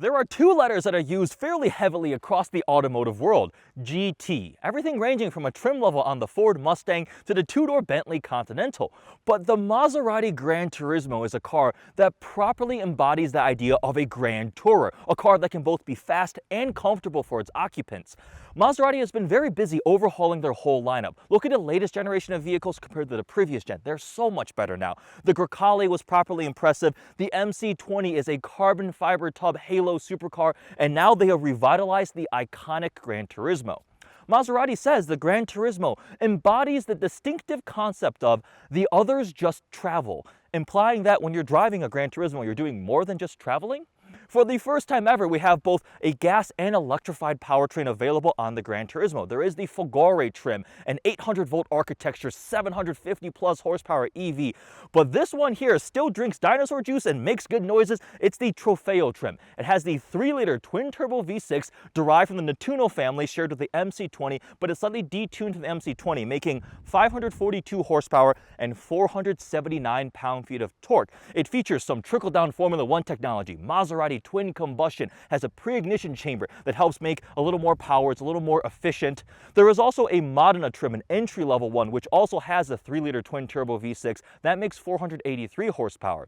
There are two letters that are used fairly heavily across the automotive world, GT. Everything ranging from a trim level on the Ford Mustang to the two-door Bentley Continental. But the Maserati GranTurismo is a car that properly embodies the idea of a grand tourer, a car that can both be fast and comfortable for its occupants. Maserati has been very busy overhauling their whole lineup. Look at the latest generation of vehicles compared to the previous gen. They're so much better now. The Grecale was properly impressive. The MC20 is a carbon fiber tub halo supercar, and now they have revitalized the iconic GranTurismo. Maserati says the GranTurismo embodies the distinctive concept of the others just travel, implying that when you're driving a GranTurismo, you're doing more than just traveling. For the first time ever, we have both a gas and electrified powertrain available on the GranTurismo. There is the Folgore trim, an 800-volt architecture, 750-plus horsepower EV. But this one here still drinks dinosaur juice and makes good noises. It's the Trofeo trim. It has the 3-liter twin-turbo V6 derived from the Nettuno family shared with the MC20, but it's slightly detuned from the MC20, making 542 horsepower and 479 pound-feet of torque. It features some trickle-down Formula One technology. Maserati twin combustion has a pre-ignition chamber that helps make a little more power. It's a little more efficient. There is also a Modena trim, an entry-level one, which also has a 3-liter twin-turbo V6. That makes 483 horsepower.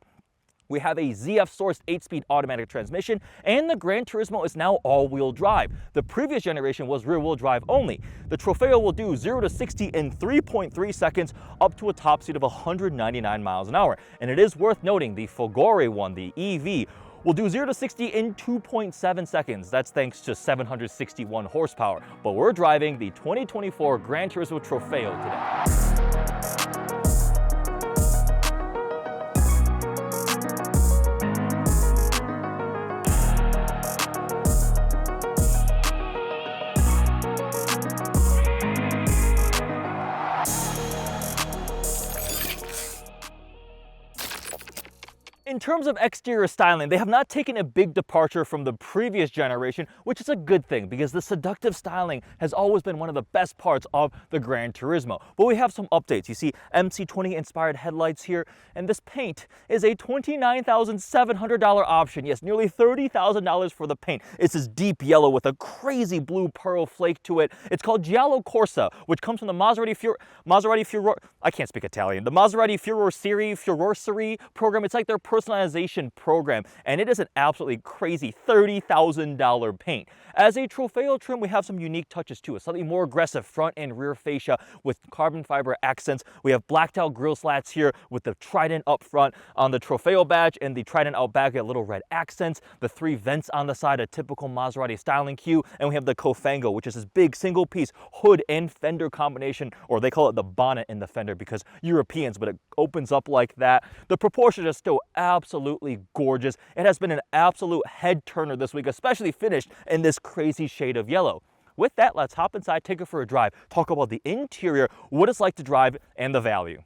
We have a ZF-sourced 8-speed automatic transmission, and the GranTurismo is now all-wheel drive. The previous generation was rear-wheel drive only. The Trofeo will do 0 to 60 in 3.3 seconds, up to a top speed of 199 miles an hour. And it is worth noting the Folgore one, the EV, will do 0 to 60 in 2.7 seconds. That's thanks to 761 horsepower. But we're driving the 2024 GranTurismo Trofeo today. In terms of exterior styling, they have not taken a big departure from the previous generation, which is a good thing because the seductive styling has always been one of the best parts of the GranTurismo. But we have some updates. You see MC20 inspired headlights here, and this paint is a $29,700 option. Yes, nearly $30,000 for the paint. It's this deep yellow with a crazy blue pearl flake to it. It's called Giallo Corse, which comes from the Maserati Furore program. It's like their personalization program, and it is an absolutely crazy $30,000 paint. As a Trofeo trim, we have some unique touches too. A slightly more aggressive front and rear fascia with carbon fiber accents. We have blacked out grille slats here with the trident up front on the Trofeo badge, and the trident out back at little red accents. The 3 vents on the side, a typical Maserati styling cue, and we have the Cofango, which is this big single piece hood and fender combination, or they call it the bonnet in the fender because Europeans, but it opens up like that. The proportions are still absolutely gorgeous. It has been an absolute head turner this week, especially finished in this crazy shade of yellow. With that, let's hop inside, take it for a drive, talk about the interior, what it's like to drive, and the value.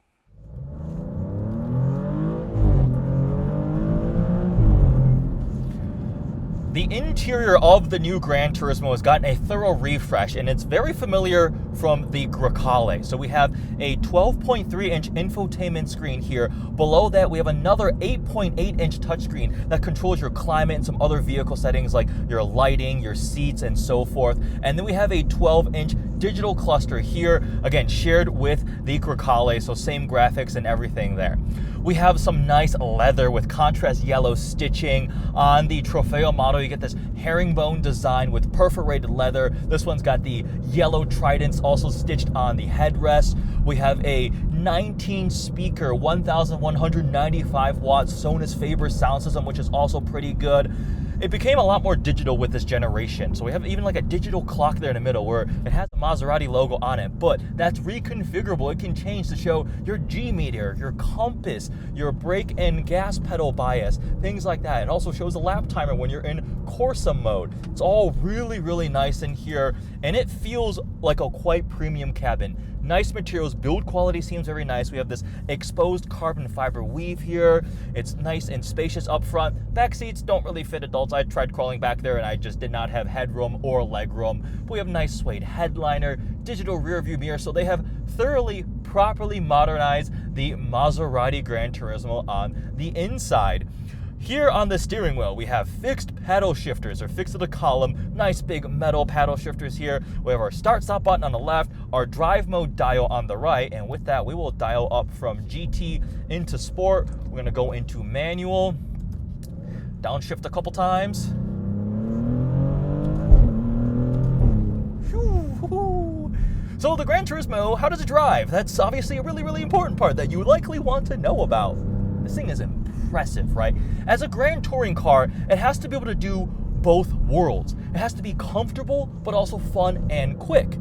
The interior of the new GranTurismo has gotten a thorough refresh, and it's very familiar from the Grecale. So we have a 12.3-inch infotainment screen here. Below that, we have another 8.8-inch touchscreen that controls your climate and some other vehicle settings like your lighting, your seats, and so forth. And then we have a 12-inch digital cluster here, again, shared with the Grecale, so same graphics and everything there. We have some nice leather with contrast yellow stitching. On the Trofeo model, you get this herringbone design with perforated leather. This one's got the yellow tridents also stitched on the headrest. We have a 19-speaker, 1,195-watt Sonus Faber sound system, which is also pretty good. It became a lot more digital with this generation. So we have even like a digital clock there in the middle where it has the Maserati logo on it, but that's reconfigurable. It can change to show your G meter, your compass, your brake and gas pedal bias, things like that. It also shows a lap timer when you're in Corsa mode. It's all really, really nice in here, and it feels like a quite premium cabin. Nice materials, build quality seems very nice. We have this exposed carbon fiber weave here. It's nice and spacious up front. Back seats don't really fit adults. I tried crawling back there and I just did not have headroom or legroom. But we have nice suede headliner, digital rear view mirror, so they have thoroughly, properly modernized the Maserati GranTurismo on the inside. Here on the steering wheel, we have fixed paddle shifters, or fixed to the column, nice big metal paddle shifters here. We have our start-stop button on the left, our drive mode dial on the right, and with that, we will dial up from GT into Sport. We're gonna go into manual, downshift a couple times. So the GranTurismo, how does it drive? That's obviously a really, really important part that you likely want to know about. This thing is impressive, right? As a grand touring car, it has to be able to do both worlds. It has to be comfortable, but also fun and quick.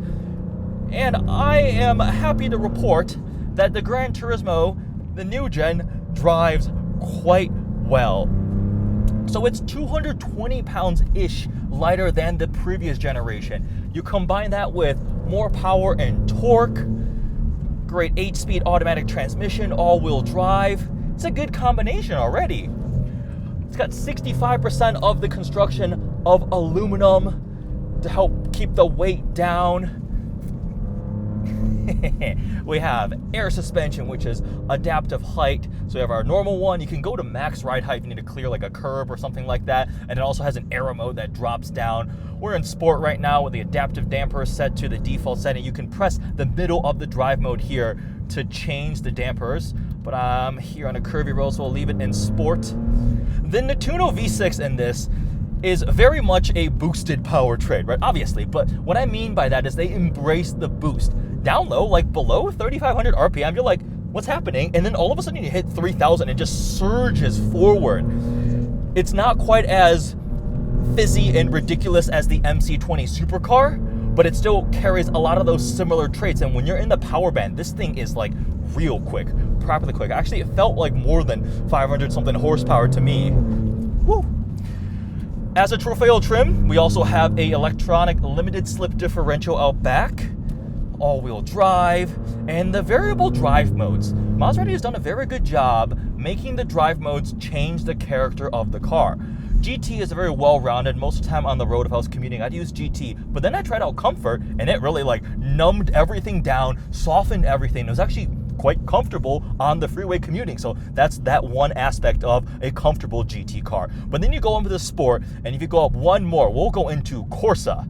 And I am happy to report that the GranTurismo, the new gen, drives quite well. So it's 220 pounds-ish lighter than the previous generation. You combine that with more power and torque, great 8-speed automatic transmission, all-wheel drive. It's a good combination already. It's got 65% of the construction of aluminum to help keep the weight down. We have air suspension, which is adaptive height. So we have our normal one. You can go to max ride height if you need to clear like a curb or something like that. And it also has an aero mode that drops down. We're in Sport right now with the adaptive damper set to the default setting. You can press the middle of the drive mode here to change the dampers. But I'm here on a curvy road, so we'll leave it in Sport. The Nettuno V6 in this is very much a boosted powertrain, right? Obviously, but what I mean by that is they embrace the boost. Down low, like below 3,500 RPM, you're like, what's happening? And then all of a sudden you hit 3,000 and it just surges forward. It's not quite as fizzy and ridiculous as the MC20 supercar, but it still carries a lot of those similar traits. And when you're in the power band, this thing is like real quick, properly quick. Actually, it felt like more than 500 something horsepower to me. Woo. As a Trofeo trim, we also have a electronic limited slip differential out back, all-wheel drive, and the variable drive modes. Maserati has done a very good job making the drive modes change the character of the car. GT is very well-rounded. Most of the time on the road, if I was commuting, I'd use GT. But then I tried out Comfort, and it really like numbed everything down, softened everything. It was actually quite comfortable on the freeway commuting. So that's that one aspect of a comfortable GT car. But then you go into the Sport, and if you go up one more, we'll go into Corsa.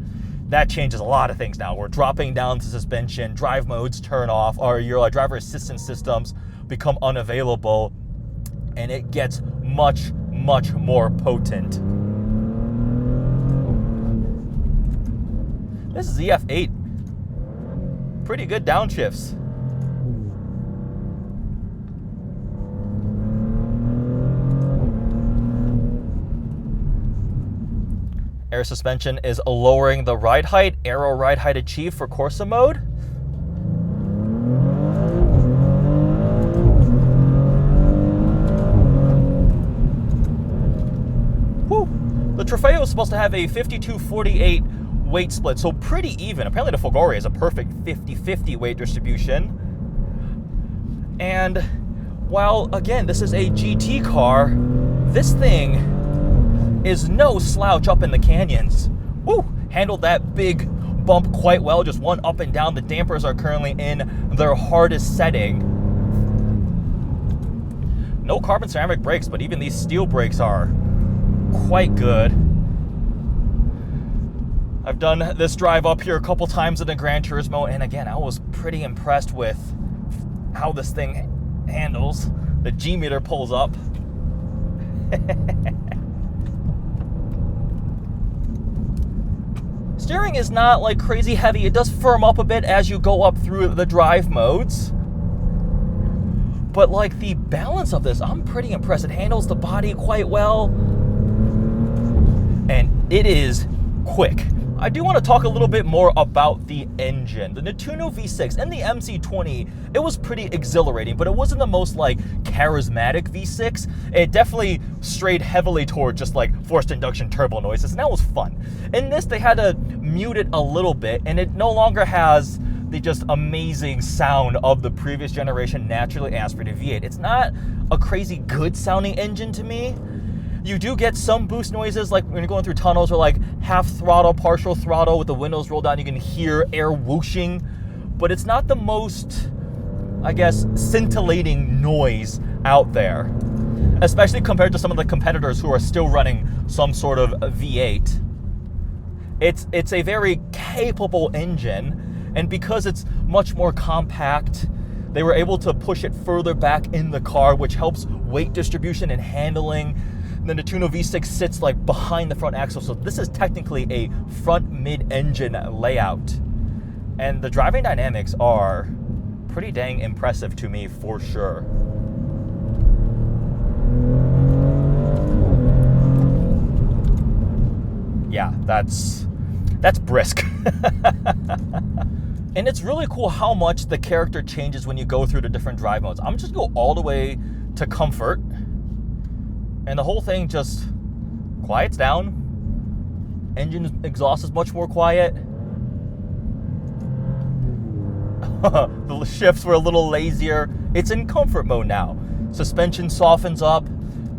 That changes a lot of things now. We're dropping down to suspension, drive modes turn off, or your driver assistance systems become unavailable, and it gets much, much more potent. This is EF8. Pretty good downshifts. Air suspension is lowering the ride height, aero ride height achieved for Corsa mode. Whew. The Trofeo is supposed to have a 52-48 weight split, so pretty even. Apparently the Folgore is a perfect 50-50 weight distribution. And while, again, this is a GT car, this thing is no slouch up in the canyons. Woo! Handled that big bump quite well, just one up and down. The dampers are currently in their hardest setting. No carbon ceramic brakes, but even these steel brakes are quite good. I've done this drive up here a couple times in the GranTurismo, and again, I was pretty impressed with how this thing handles. The G-meter pulls up. Steering is not like crazy heavy. It does firm up a bit as you go up through the drive modes. But like the balance of this, I'm pretty impressed. It handles the body quite well. And it is quick. I do want to talk a little bit more about the engine. The Nettuno V6 and the MC20, it was pretty exhilarating, but it wasn't the most like charismatic V6. It definitely strayed heavily toward just like forced induction turbo noises, and that was fun. In this, they had to mute it a little bit, and it no longer has the just amazing sound of the previous generation naturally aspirated V8. It's not a crazy good sounding engine to me. You do get some boost noises, like when you're going through tunnels or like half throttle, partial throttle with the windows rolled down, you can hear air whooshing, but it's not the most, I guess, scintillating noise out there. especially compared to some of the competitors who are still running some sort of V8. It's a very capable engine, and because it's much more compact, they were able to push it further back in the car, which helps weight distribution and handling. The Nettuno V6 sits like behind the front axle, so this is technically a front mid-engine layout. And the driving dynamics are pretty dang impressive to me for sure. Yeah, that's brisk. And it's really cool how much the character changes when you go through the different drive modes. I'm just going to go all the way to comfort, and the whole thing just quiets down. Engine exhaust is much more quiet. The shifts were a little lazier. It's in comfort mode now. Suspension softens up.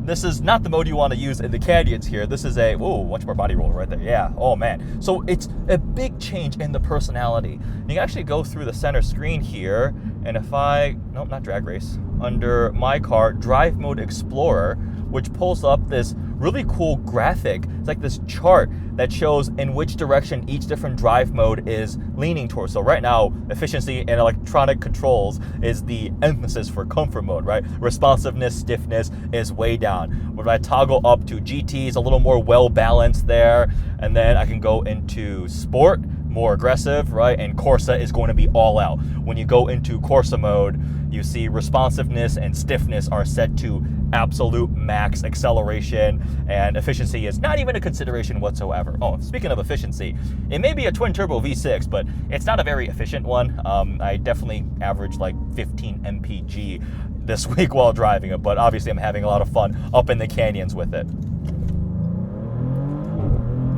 This is not the mode you want to use in the Canyons here. This is a, whoa, much more body roll right there. Yeah, oh man. So it's a big change in the personality. You can actually go through the center screen here, and if nope, not drag race, under my car, drive mode explorer, which pulls up this really cool graphic. It's like this chart that shows in which direction each different drive mode is leaning towards. So right now, efficiency and electronic controls is the emphasis for comfort mode, right? Responsiveness, stiffness is way down. When I toggle up to GT, is a little more well-balanced there. And then I can go into sport, more aggressive, right? And Corsa is going to be all out. When you go into Corsa mode, you see responsiveness and stiffness are set to absolute max acceleration, and efficiency is not even a consideration whatsoever. Oh, speaking of efficiency, it may be a twin turbo V6, but it's not a very efficient one. I definitely averaged like 15 mpg this week while driving it, but obviously I'm having a lot of fun up in the canyons with it.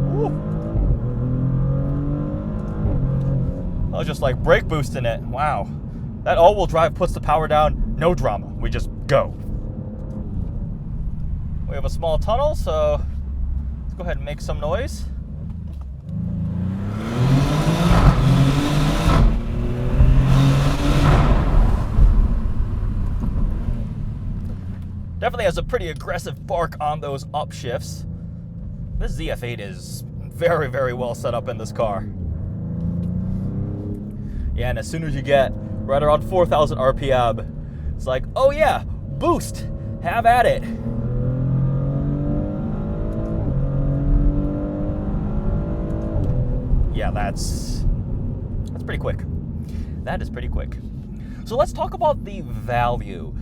Woo. I was just like brake boosting it. Wow. That all-wheel drive puts the power down, no drama. We just go. We have a small tunnel, so let's go ahead and make some noise. Definitely has a pretty aggressive bark on those upshifts. This ZF8 is very, very well set up in this car. Yeah, and as soon as you get right around 4,000 RPM, it's like, oh yeah, boost, have at it. Yeah, that's pretty quick. That is pretty quick. So let's talk about the value.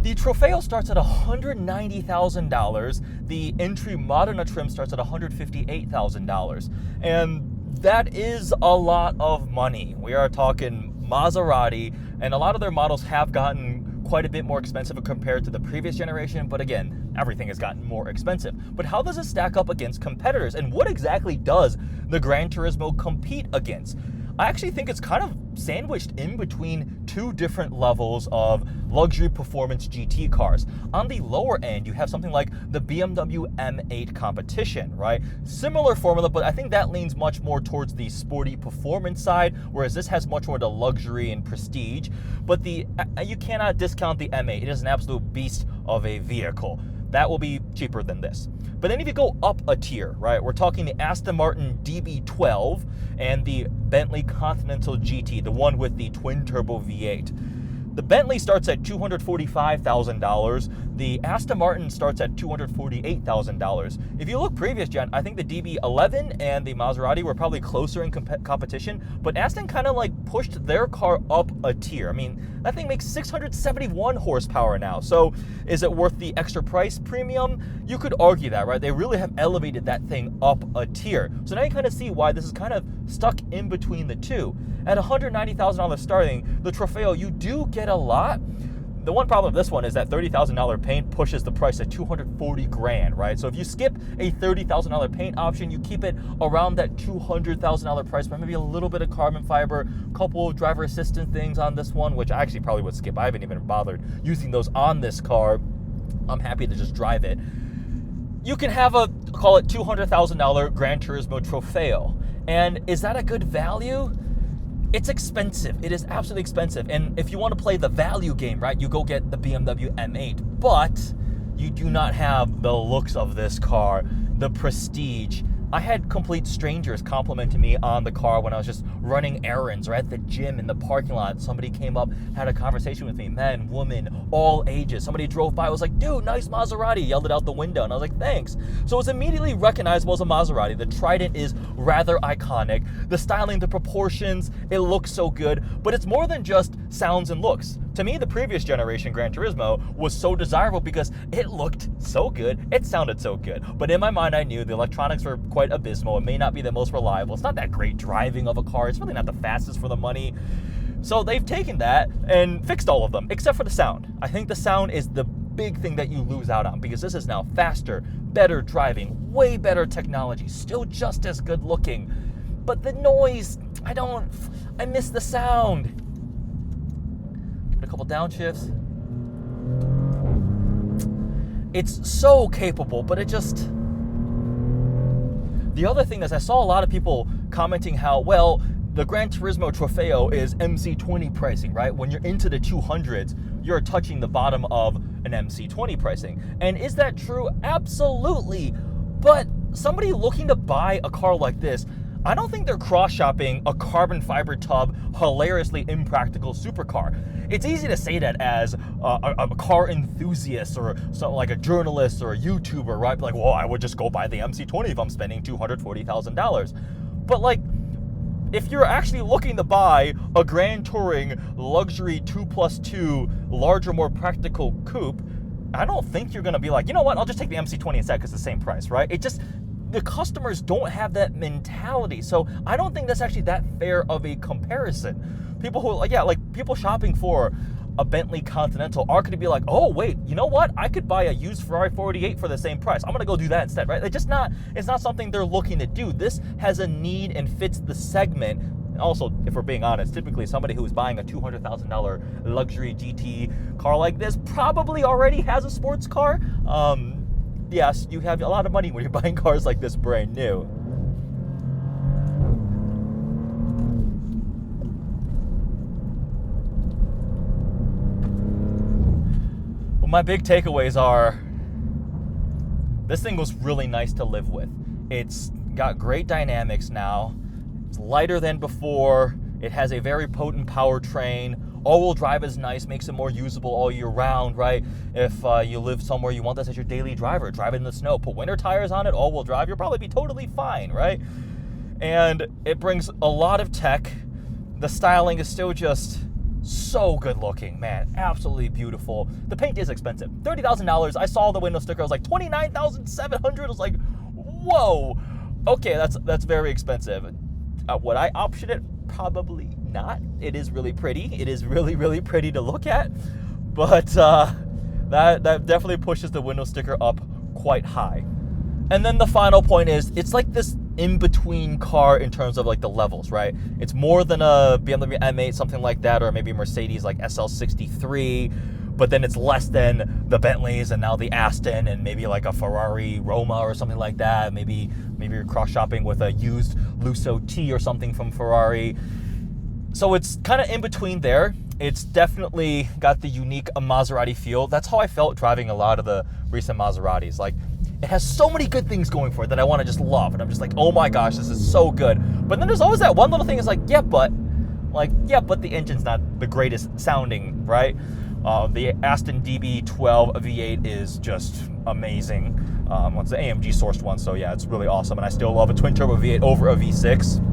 The Trofeo starts at $190,000. The entry Modena trim starts at $158,000. And that is a lot of money. We are talking Maserati, and a lot of their models have gotten quite a bit more expensive compared to the previous generation, but again, everything has gotten more expensive. But how does it stack up against competitors, and what exactly does the GranTurismo compete against? I actually think it's kind of sandwiched in between two different levels of luxury performance GT cars. On the lower end, you have something like the BMW M8 competition, right? Similar formula, but I think that leans much more towards the sporty performance side, whereas this has much more the luxury and prestige. But you cannot discount the M8. It is an absolute beast of a vehicle. That will be cheaper than this. But then if you go up a tier, right, we're talking the Aston Martin DB12 and the Bentley Continental GT, the one with the twin turbo V8. The Bentley starts at $245,000. The Aston Martin starts at $248,000. If you look previous gen, I think the DB11 and the Maserati were probably closer in competition, but Aston kind of like pushed their car up a tier. I mean, that thing makes 671 horsepower now. So is it worth the extra price premium? You could argue that, right? They really have elevated that thing up a tier. So now you kind of see why this is kind of stuck in between the two. At $190,000 starting, the Trofeo, you do get a lot. The one problem with this one is that $30,000 paint pushes the price to $240,000, right? So if you skip a $30,000 paint option, you keep it around that $200,000 price, but maybe a little bit of carbon fiber, couple of driver assistant things on this one, which I actually probably would skip. I haven't even bothered using those on this car. I'm happy to just drive it. You can have a, call it $200,000 GranTurismo Trofeo. And is that a good value? It's expensive. It is absolutely expensive. And if you want to play the value game, right, you go get the BMW M8. But you do not have the looks of this car, the prestige. I had complete strangers complimenting me on the car when I was just running errands or at the gym in the parking lot. Somebody came up, had a conversation with me, men, women, all ages. Somebody drove by, was like, dude, nice Maserati, yelled it out the window, and I was like, thanks. So it's immediately recognizable as a Maserati. The Trident is rather iconic. The styling, the proportions, it looks so good, but it's more than just sounds and looks. To me, the previous generation GranTurismo was so desirable because it looked so good, it sounded so good. But in my mind, I knew the electronics were quite abysmal. It may not be the most reliable. It's not that great driving of a car. It's really not the fastest for the money. So they've taken that and fixed all of them, except for the sound. I think the sound is the big thing that you lose out on because this is now faster, better driving, way better technology, still just as good looking. But the noise, I miss the sound. A couple downshifts. It's so capable, but it just... The other thing is I saw a lot of people commenting how, well, the GranTurismo Trofeo is MC20 pricing, right? When you're into the 200s, you're touching the bottom of an MC20 pricing. And is that true? Absolutely. But somebody looking to buy a car like this, I don't think they're cross-shopping a carbon fiber tub, hilariously impractical supercar. It's easy to say that as a car enthusiast or something like a journalist or a YouTuber, right? Like, well, I would just go buy the MC20 if I'm spending $240,000. But like, if you're actually looking to buy a Grand Touring luxury 2+2 larger, more practical coupe, I don't think you're gonna be like, you know what, I'll just take the MC20 instead because it's the same price, right? The customers don't have that mentality. So I don't think that's actually that fair of a comparison. People who, like people shopping for a Bentley Continental are going to be like, oh, wait, you know what? I could buy a used Ferrari 488 for the same price. I'm going to go do that instead, right? It's not something they're looking to do. This has a need and fits the segment. Also, if we're being honest, typically somebody who's buying a $200,000 luxury GT car like this probably already has a sports car. Yes, you have a lot of money when you're buying cars like this brand new. Well, my big takeaways are, this thing was really nice to live with. It's got great dynamics now. It's lighter than before. It has a very potent powertrain. All-wheel drive is nice, makes it more usable all year round, right? If you live somewhere, you want this as your daily driver, drive it in the snow, put winter tires on it, all-wheel drive, you'll probably be totally fine, right? And it brings a lot of tech. The styling is still just so good looking, man, absolutely beautiful. The paint is expensive, $30,000. I saw the window sticker, I was like, $29,700. I was like, whoa, okay, that's very expensive. Would I option it? Probably not. It is really pretty. It is really, really pretty to look at. But that definitely pushes the window sticker up quite high. And then the final point is, it's like this in-between car in terms of like the levels, right? It's more than a BMW M8, something like that, or maybe Mercedes like SL63, but then it's less than the Bentleys and now the Aston and maybe like a Ferrari Roma or something like that. Maybe you're cross-shopping with a used Lusso T or something from Ferrari. So it's kind of in between there. It's definitely got the unique Maserati feel. That's how I felt driving a lot of the recent Maseratis. Like, it has so many good things going for it that I want to just love. And I'm just like, oh my gosh, this is so good. But then there's always that one little thing is like, yeah, but the engine's not the greatest sounding, right? The Aston DB12 V8 is just amazing. It's the AMG sourced one, so yeah, it's really awesome. And I still love a twin turbo V8 over a V6.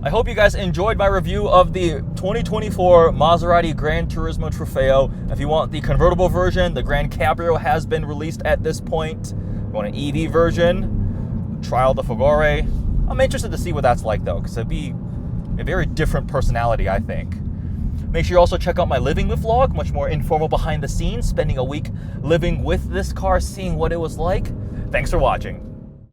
I hope you guys enjoyed my review of the 2024 Maserati GranTurismo Trofeo. If you want the convertible version, the Gran Cabrio has been released at this point. If you want an EV version, Trial de Fagore. I'm interested to see what that's like though, because it'd be a very different personality, I think. Make sure you also check out my living with vlog, much more informal behind the scenes, spending a week living with this car, seeing what it was like. Thanks for watching.